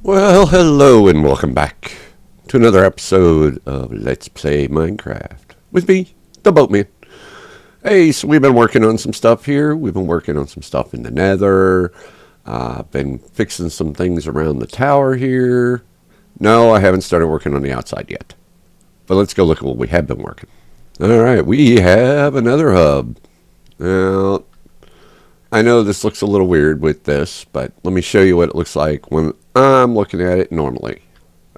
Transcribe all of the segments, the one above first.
Well, hello and welcome back to another episode of Let's Play Minecraft with me, the Boatman. Hey, so we've been working on some stuff here. We've been working on some stuff in the Nether. Been fixing some things around the tower here. No, I haven't started working on the outside yet. But let's go look at what we have been working. Alright, we have a Nether Hub. Now, I know this looks a little weird with this, but let me show you what it looks like when I'm looking at it normally.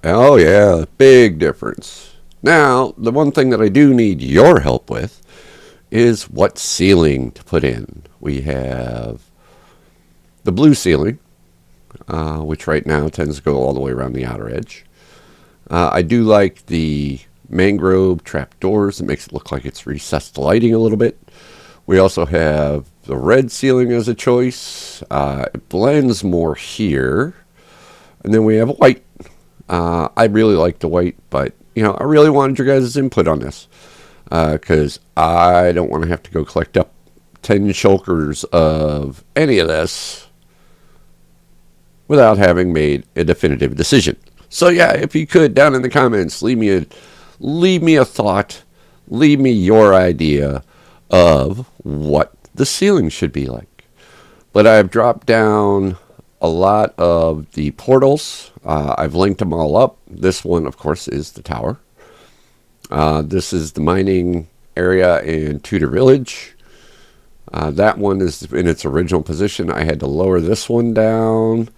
Oh yeah, big difference. Now, the one thing that I do need your help with is what ceiling to put in. We have the blue ceiling, which right now tends to go all the way around the outer edge. I do like the mangrove trapdoors. It makes it look like it's recessed lighting a little bit. We also have the red ceiling as a choice. It blends more here. And then we have white. I really like the white, but I really wanted your guys' input on this. Because I don't want to have to go collect up 10 shulkers of any of this without having made a definitive decision. So yeah, if you could, down in the comments, leave me a thought, leave me your idea of what the ceiling should be like. But I've dropped down a lot of the portals. I've linked them all up. This one, of course, is the tower. This is the mining area in Tudor Village. That one is in its original position. I had to lower this one down.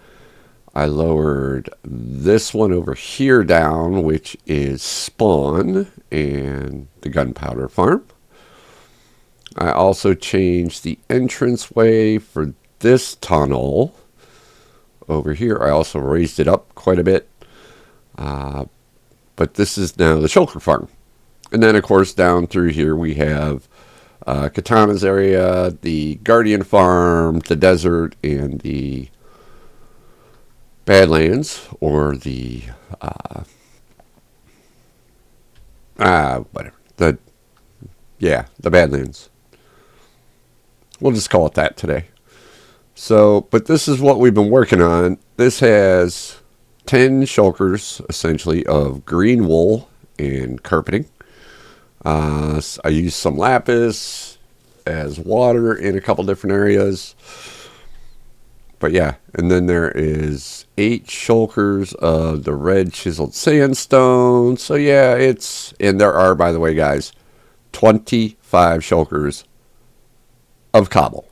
I lowered this one over here down, which is spawn and the gunpowder farm. I also changed the entranceway for this tunnel over here. I also raised it up quite a bit. But this is now the shulker farm. And then, of course, down through here we have Katana's area, the Guardian farm, the desert, and the Badlands, or the whatever. The Badlands. We'll just call it that today. So, but this is what we've been working on. This has 10 shulkers, essentially, of green wool and carpeting. I used some lapis as water in a couple different areas. But yeah, and then there is 8 shulkers of the red chiseled sandstone. So yeah, and there are, by the way, guys, 25 shulkers of cobble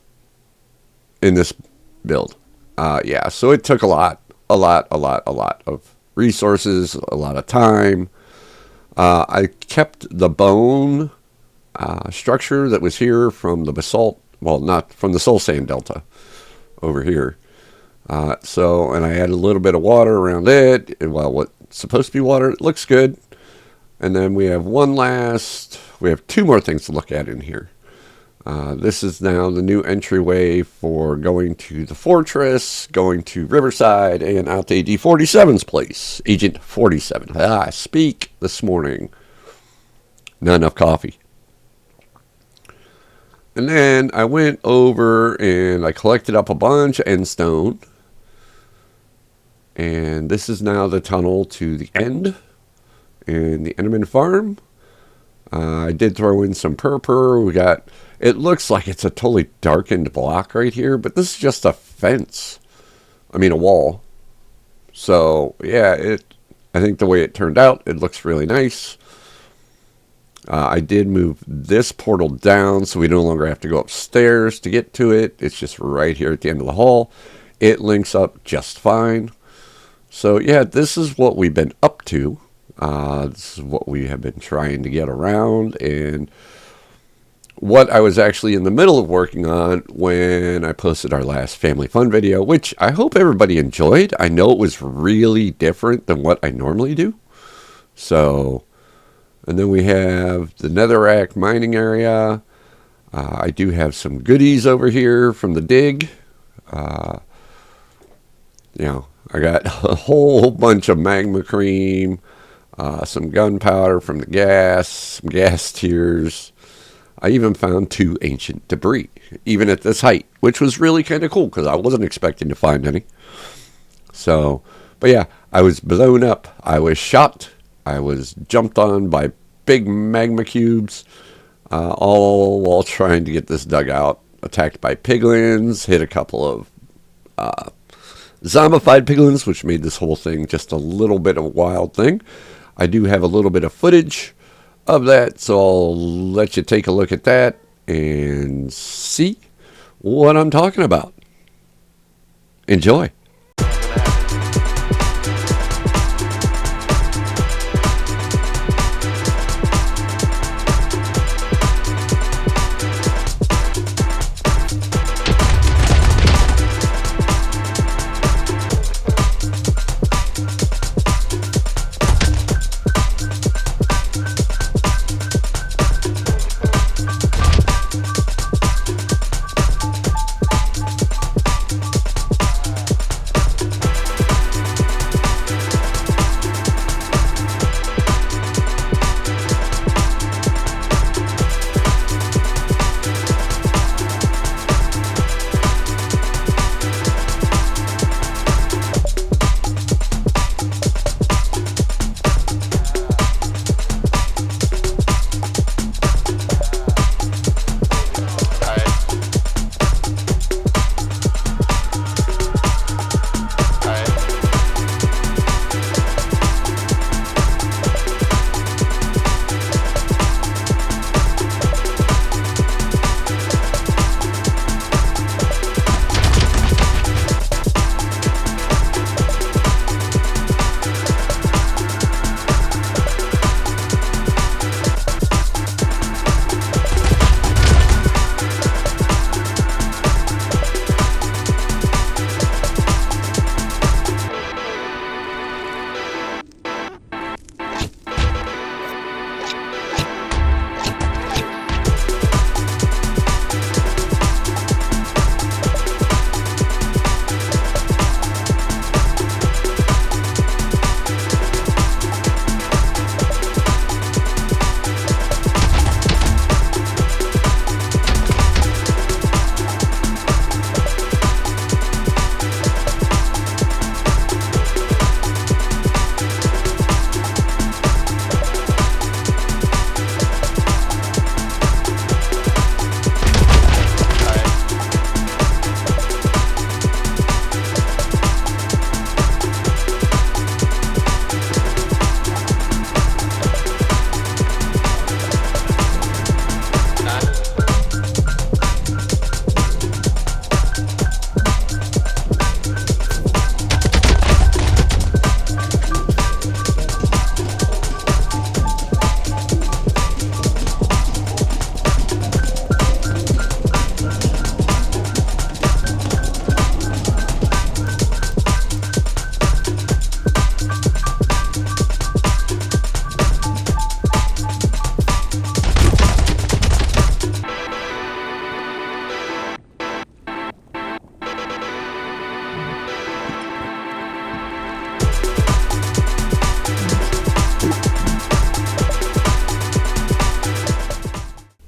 in this build. Yeah, so it took a lot of resources, a lot of time. I kept the bone structure that was here from the basalt, well, not from the soul sand delta over here. And I added a little bit of water around it. And, well, what's supposed to be water, it looks good. And then we have we have 2 more things to look at in here. This is now the new entryway for going to the fortress, going to Riverside, and out to AD47's place. Agent 47. I speak this morning. Not enough coffee. And then I went over and I collected up a bunch of endstone. And this is now the tunnel to the end in the Enderman farm. I did throw in some purpur. It looks like it's a totally darkened block right here, but this is just a fence. I mean, a wall. So, yeah, I think the way it turned out, it looks really nice. I did move this portal down so we no longer have to go upstairs to get to it. It's just right here at the end of the hall. It links up just fine. So, yeah, this is what we've been up to. This is what we have been trying to get around, and what I was actually in the middle of working on when I posted our last family fun video, which I hope everybody enjoyed. I know it was really different than what I normally do. So, and then we have the netherrack mining area. I do have some goodies over here from the dig. I got a whole bunch of magma cream, some gunpowder from the gas, some gas tiers. I even found 2 ancient debris, even at this height, which was really kind of cool because I wasn't expecting to find any. So, But yeah, I was blown up. I was shot. I was jumped on by big magma cubes, all while trying to get this dugout. Attacked by piglins, hit a couple of zombified piglins, which made this whole thing just a little bit of a wild thing. I do have a little bit of footage of that, so I'll let you take a look at that and see what I'm talking about. Enjoy.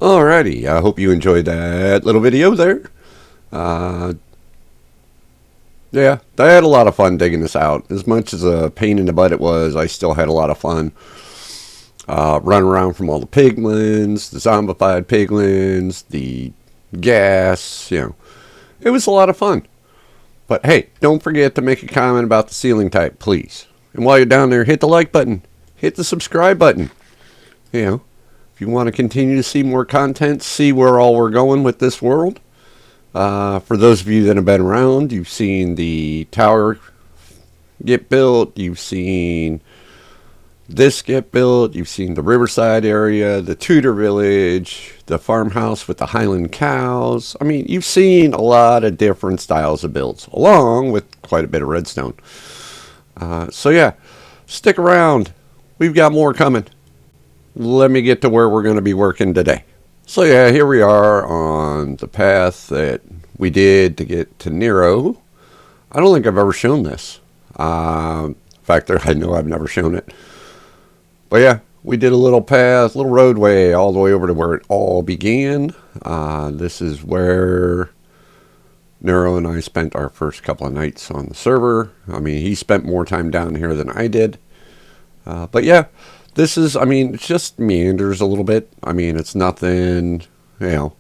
Alrighty, I hope you enjoyed that little video there. Yeah, I had a lot of fun digging this out. As much as a pain in the butt it was, I still had a lot of fun. Running around from all the piglins, the zombified piglins, the gas, It was a lot of fun. But hey, don't forget to make a comment about the ceiling type, please. And while you're down there, hit the like button. Hit the subscribe button. If you want to continue to see more content, see where all we're going with this world. For those of you that have been around, you've seen the tower get built. You've seen this get built. You've seen the Riverside area, the Tudor Village, the farmhouse with the Highland cows. I mean, you've seen a lot of different styles of builds, along with quite a bit of redstone. So yeah, stick around. We've got more coming. Let me get to where we're going to be working today. So yeah, here we are on the path that we did to get to Nero. I don't think I've ever shown this. In fact, I know I've never shown it. But yeah, we did a little path, little roadway all the way over to where it all began. This is where Nero and I spent our first couple of nights on the server. I mean, he spent more time down here than I did. But yeah, this is, I mean, it just meanders a little bit. I mean, it's nothing, it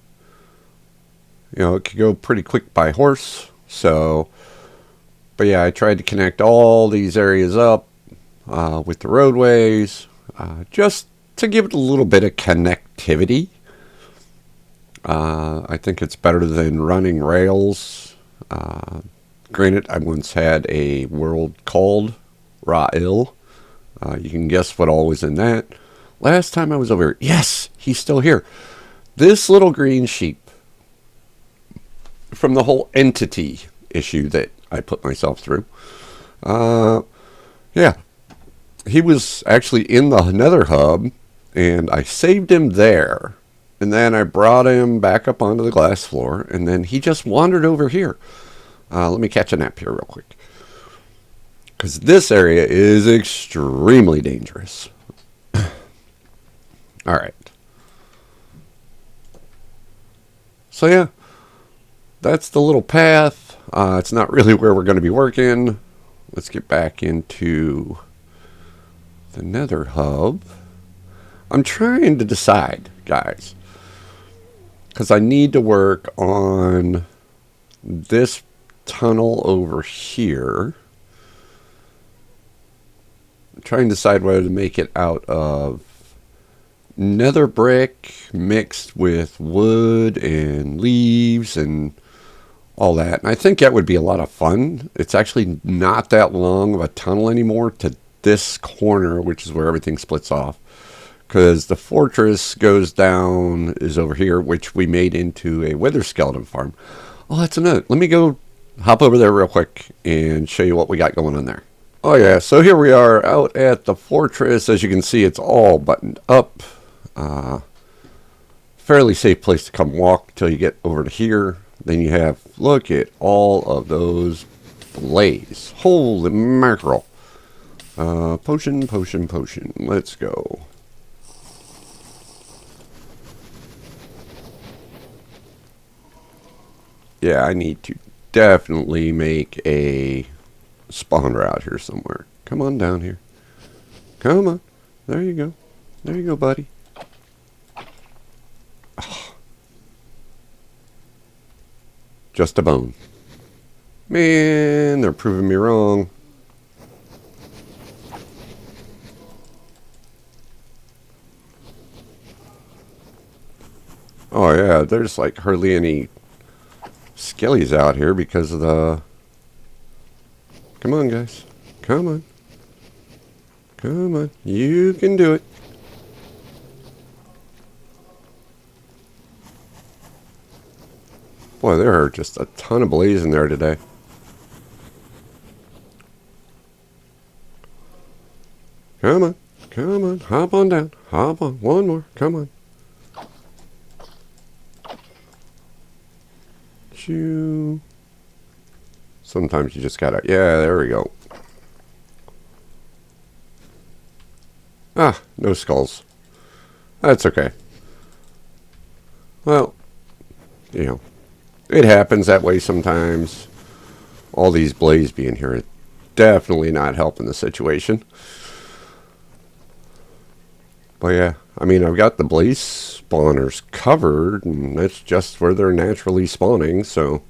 could go pretty quick by horse. So, but yeah, I tried to connect all these areas up with the roadways, just to give it a little bit of connectivity. I think it's better than running rails. Granted, I once had a world called Ra'il. You can guess what all was in that. Last time I was over here, yes, he's still here. This little green sheep, from the whole entity issue that I put myself through. Yeah, he was actually in the Nether Hub, and I saved him there. And then I brought him back up onto the glass floor, and then he just wandered over here. Let me catch a nap here real quick, because this area is extremely dangerous. All right. So yeah, that's the little path. It's not really where we're going to be working. Let's get back into the Nether Hub. I'm trying to decide, guys, because I need to work on this tunnel over here. I'm trying to decide whether to make it out of nether brick mixed with wood and leaves and all that. And I think that would be a lot of fun. It's actually not that long of a tunnel anymore to this corner, which is where everything splits off. Because the fortress goes down, is over here, which we made into a wither skeleton farm. Oh, that's a note. Let me go hop over there real quick and show you what we got going on there. Oh yeah, so here we are out at the fortress. As you can see, it's all buttoned up. Fairly safe place to come walk till you get over to here. Then you have, look at all of those blaze. Holy mackerel. Potion. Let's go. Yeah, I need to definitely make a spawner out here somewhere. Come on down here. Come on. There you go. There you go, buddy. Oh. Just a bone. Man, they're proving me wrong. Oh yeah, there's like hardly any skellies out here because of the... Come on, guys. Come on. Come on. You can do it. Boy, there are just a ton of blaze in there today. Come on. Come on. Hop on down. Hop on. One more. Come on. Shoo. Sometimes you just gotta... Yeah, there we go. Ah, no skulls. That's okay. Well, you know, it happens that way sometimes. All these blaze being here is definitely not helping the situation. But yeah, I mean, I've got the blaze spawners covered, and that's just where they're naturally spawning, so...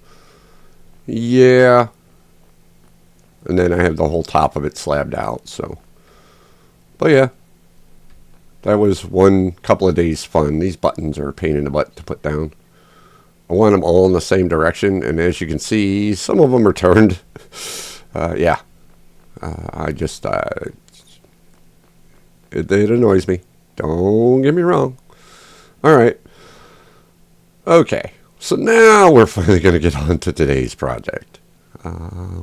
Yeah. And then I have the whole top of it slabbed out, so... But yeah. That was one couple of days fun. These buttons are a pain in the butt to put down. I want them all in the same direction, and as you can see, some of them are turned. Yeah. I just... it annoys me. Don't get me wrong. Alright. Okay. So now we're finally going to get on to today's project.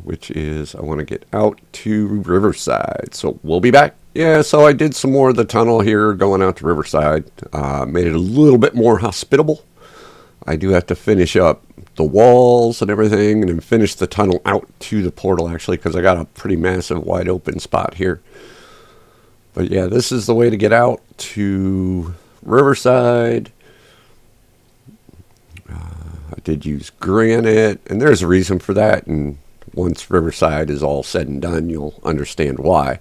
Which is, I want to get out to Riverside. So we'll be back. Yeah, so I did some more of the tunnel here going out to Riverside. Made it a little bit more hospitable. I do have to finish up the walls and everything, and then finish the tunnel out to the portal, actually, because I got a pretty massive wide open spot here. But yeah, this is the way to get out to Riverside. I did use granite, and there's a reason for that, and once Riverside is all said and done, you'll understand why.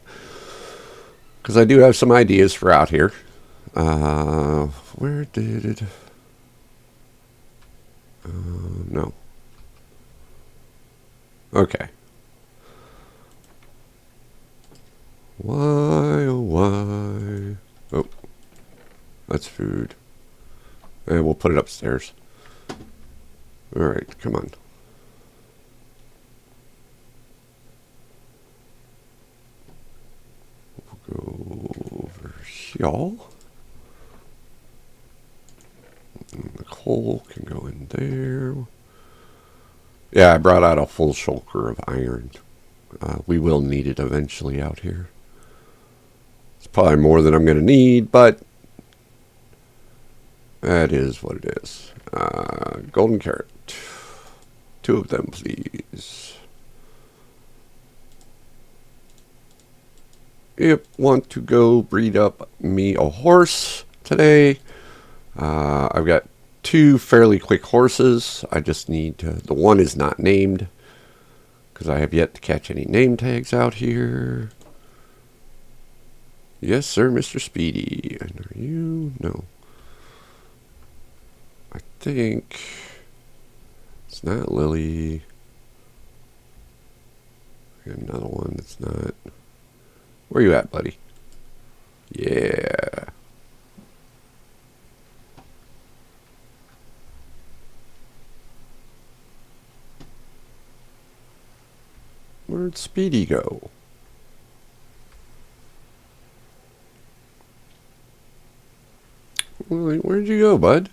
Because I do have some ideas for out here. Where did it... no. Okay. Why, oh why? Oh, that's food. And we'll put it upstairs. Alright, come on. We'll go over here. And the coal can go in there. Yeah, I brought out a full shulker of iron. We will need it eventually out here. It's probably more than I'm going to need, but that is what it is. Golden carrot. 2 of them, please. Yep, want to go breed up me a horse today. I've got 2 fairly quick horses. I just need to... The one is not named, because I have yet to catch any name tags out here. Yes, sir, Mr. Speedy. And are you? No. I think it's not Lily. Another one that's not. Where you at, buddy? Yeah. Where'd Speedy go? Where'd you go, bud?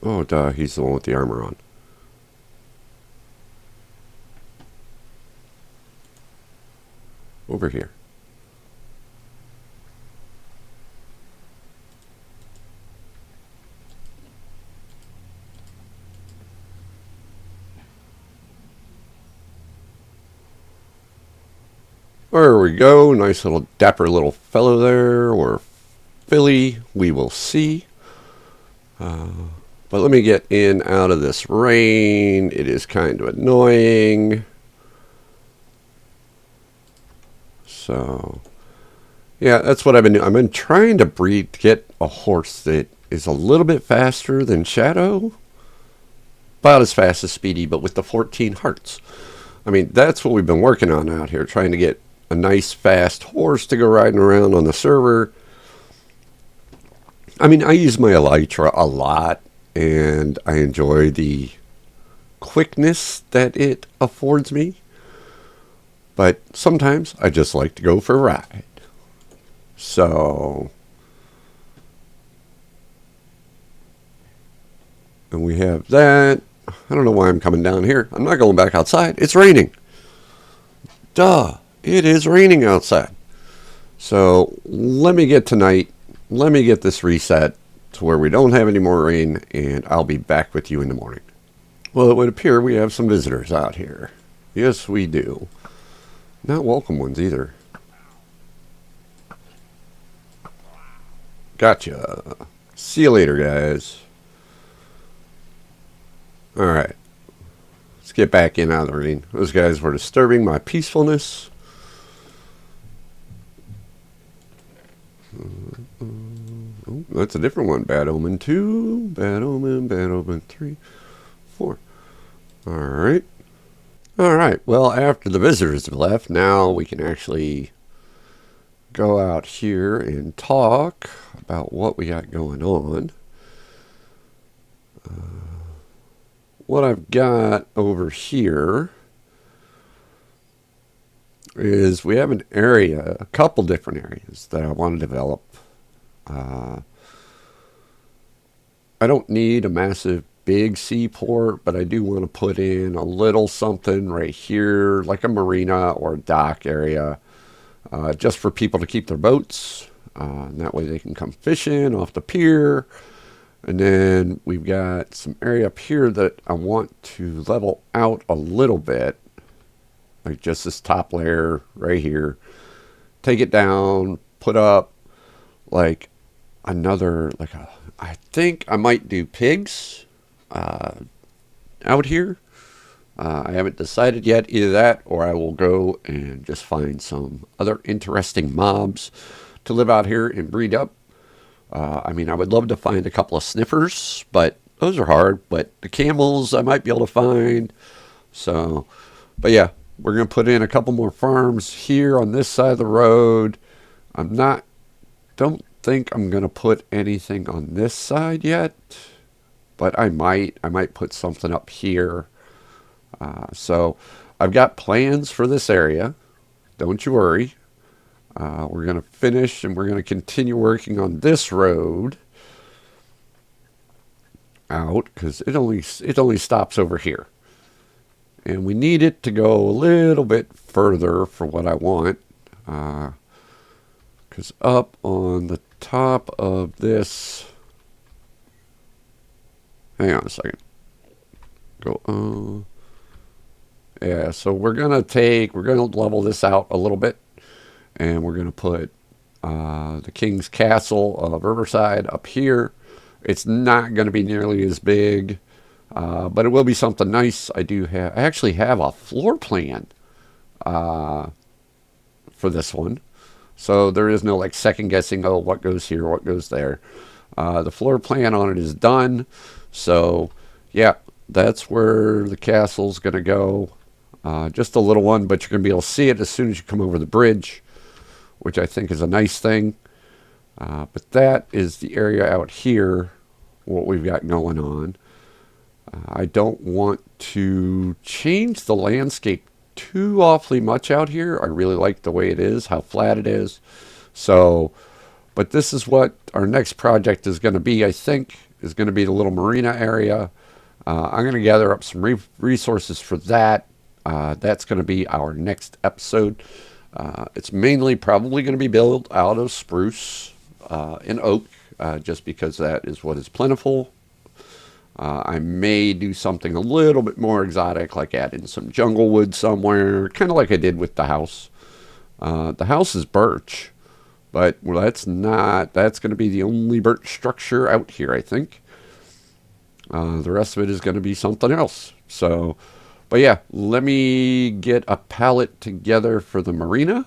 Oh, duh, he's the one with the armor on. Over here. There we go. Nice little dapper little fellow there, or filly. We will see. But let me get in out of this rain. It is kind of annoying. So, yeah, that's what I've been doing. I've been trying to get a horse that is a little bit faster than Shadow. About as fast as Speedy, but with the 14 hearts. I mean, that's what we've been working on out here, trying to get a nice, fast horse to go riding around on the server. I mean, I use my Elytra a lot, and I enjoy the quickness that it affords me. But sometimes I just like to go for a ride. So, and we have that. I don't know why I'm coming down here. I'm not going back outside. It's raining. Duh. It is raining outside. So let me get tonight. Let me get this reset to where we don't have any more rain, and I'll be back with you in the morning. Well, it would appear we have some visitors out here. Yes, we do. Not welcome ones either. Gotcha. See you later, guys. Alright. Let's get back in out of the rain. Those guys were disturbing my peacefulness. Oh, that's a different one. Bad Omen 2, Bad Omen 3, 4. Alright. Alright, well, after the visitors have left, now we can actually go out here and talk about what we got going on. What I've got over here is we have an area, a couple different areas that I want to develop. I don't need a massive big seaport, but I do want to put in a little something right here, like a marina or a dock area, just for people to keep their boats. And that way they can come fishing off the pier. And then we've got some area up here that I want to level out a little bit. Like just this top layer right here. Take it down, put up like another, I think I might do pigs out here. I haven't decided yet, either that or I will go and just find some other interesting mobs to live out here and breed up. I mean, I would love to find a couple of sniffers, but those are hard. But the camels I might be able to find. So, but yeah, we're going to put in a couple more farms here on this side of the road. Don't think I'm going to put anything on this side yet, but I might put something up here. So I've got plans for this area. Don't you worry. We're going to finish and we're going to continue working on this road out because it only stops over here. And we need it to go a little bit further for what I want. Because up on the top of this... Hang on a second. Go... yeah, so we're going to level this out a little bit. And we're going to put the King's Castle of Riverside up here. It's not going to be nearly as big, but it will be something nice. I actually have a floor plan for this one. So there is no like second guessing, oh, what goes here, what goes there. The floor plan on it is done. So, yeah, that's where the castle's going to go. Just a little one, but you're going to be able to see it as soon as you come over the bridge, which I think is a nice thing. But that is the area out here, what we've got going on. I don't want to change the landscape too awfully much out here. I really like the way it is, how flat it is. So, but this is what our next project is going to be, I think, is going to be the little marina area. I'm going to gather up some resources for that. That's going to be our next episode. It's mainly probably going to be built out of spruce and oak, just because that is what is plentiful. I may do something a little bit more exotic, like add in some jungle wood somewhere, kind of like I did with the house. The house is birch, but well, that's going to be the only birch structure out here, I think. The rest of it is going to be something else. So, but yeah, let me get a palette together for the marina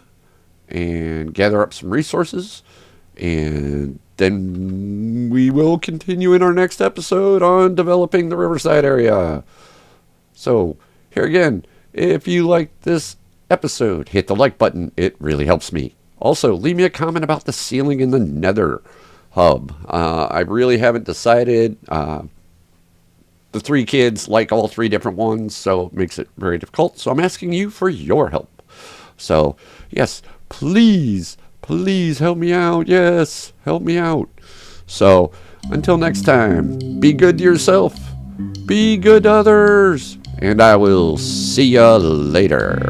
and gather up some resources, and then we will continue in our next episode on developing the Riverside area. So, here again, if you like this episode, hit the like button. It really helps me. Also, leave me a comment about the ceiling in the Nether Hub. I really haven't decided. The three kids like all three different ones, so it makes it very difficult. So I'm asking you for your help. So, yes, please help me out. Yes, help me out. So, until next time, be good to yourself, be good to others, and I will see ya later.